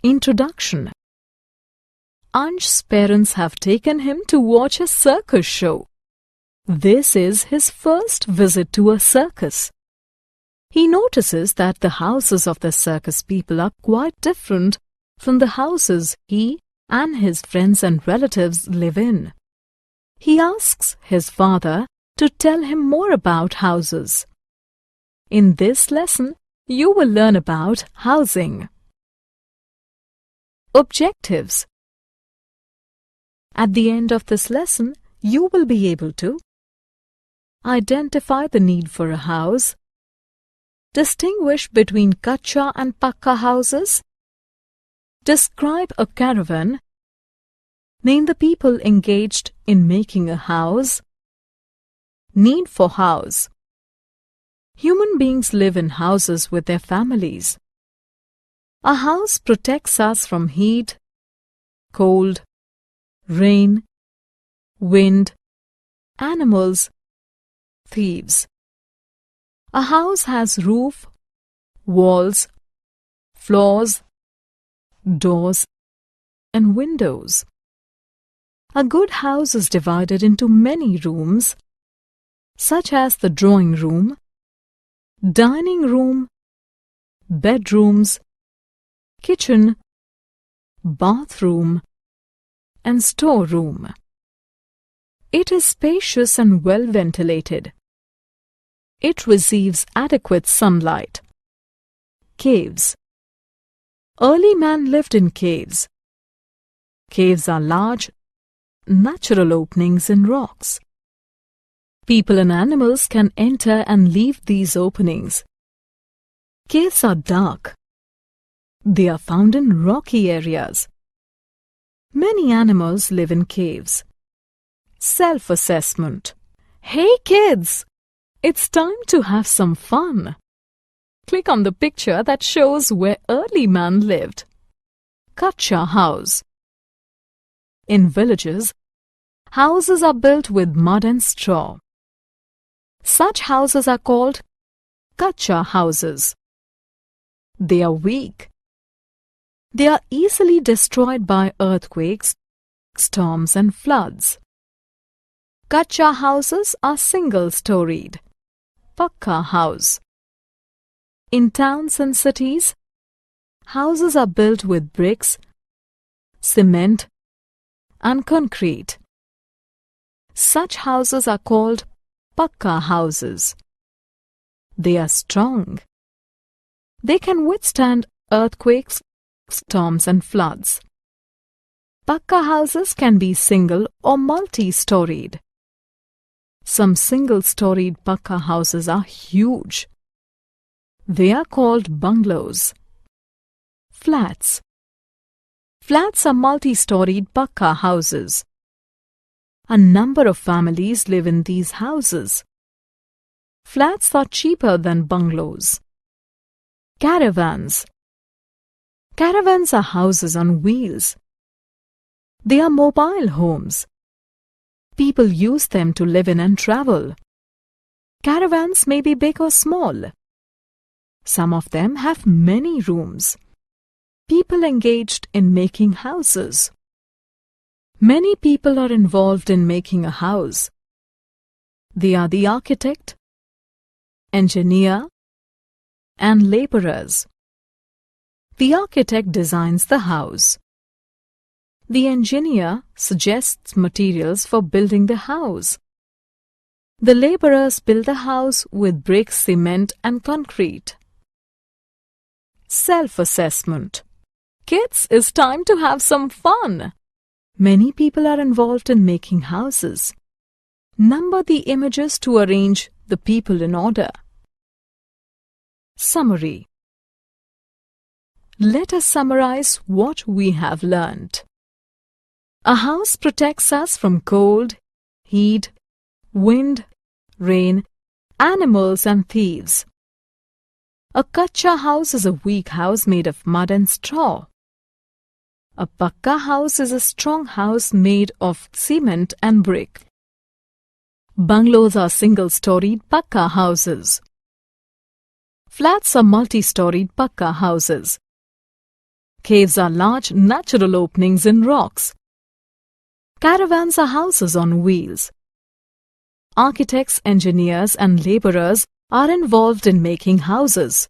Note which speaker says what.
Speaker 1: Introduction. Ange's parents have taken him to watch a circus show. This is his first visit to a circus. He notices that the houses of the circus people are quite different from the houses he and his friends and relatives live in. He asks his father to tell him more about houses. In this lesson, you will learn about housing. Objectives. At the end of this lesson, you will be able to identify the need for a house, distinguish between Kacha and Paka houses, describe a caravan, name the people engaged in making a house, need for house. Human beings live in houses with their families. A house protects us from heat, cold, rain, wind, animals, thieves. A house has roof, walls, floors, doors, and windows. A good house is divided into many rooms, such as the drawing room, dining room, bedrooms, kitchen, bathroom, and storeroom. It is spacious and well ventilated. It receives adequate sunlight. Caves. Early man lived in caves. Caves are large, natural openings in rocks. People and animals can enter and leave these openings. Caves are dark. They are found in rocky areas. Many animals live in caves. Self-assessment. Hey kids! It's time to have some fun. Click on the picture that shows where early man lived. Kacha House. In villages, houses are built with mud and straw. Such houses are called Kacha houses. They are weak. They are easily destroyed by earthquakes, storms and floods. Kacha houses are single-storied. Pucca House. In towns and cities, houses are built with bricks, cement, and concrete. Such houses are called Pucca houses. They are strong. They can withstand earthquakes, storms, and floods. Pucca houses can be single or multi-storied. Some single-storied Pucca houses are huge. They are called bungalows. Flats. Flats are multi-storied Pucca houses. A number of families live in these houses. Flats are cheaper than bungalows. Caravans. Caravans are houses on wheels. They are mobile homes. People use them to live in and travel. Caravans may be big or small. Some of them have many rooms. People engaged in making houses. Many people are involved in making a house. They are the architect, engineer, and laborers. The architect designs the house. The engineer suggests materials for building the house. The laborers build the house with bricks, cement, and concrete. Self-assessment. Kids, it's time to have some fun. Many people are involved in making houses. Number the images to arrange the people in order. Summary. Let us summarize what we have learned. A house protects us from cold, heat, wind, rain, animals and thieves. A Kacha house is a weak house made of mud and straw. A Paka house is a strong house made of cement and brick. Bungalows are single-storied Paka houses. Flats are multi-storied Paka houses. Caves are large natural openings in rocks. Caravans are houses on wheels. Architects, engineers and laborers are involved in making houses.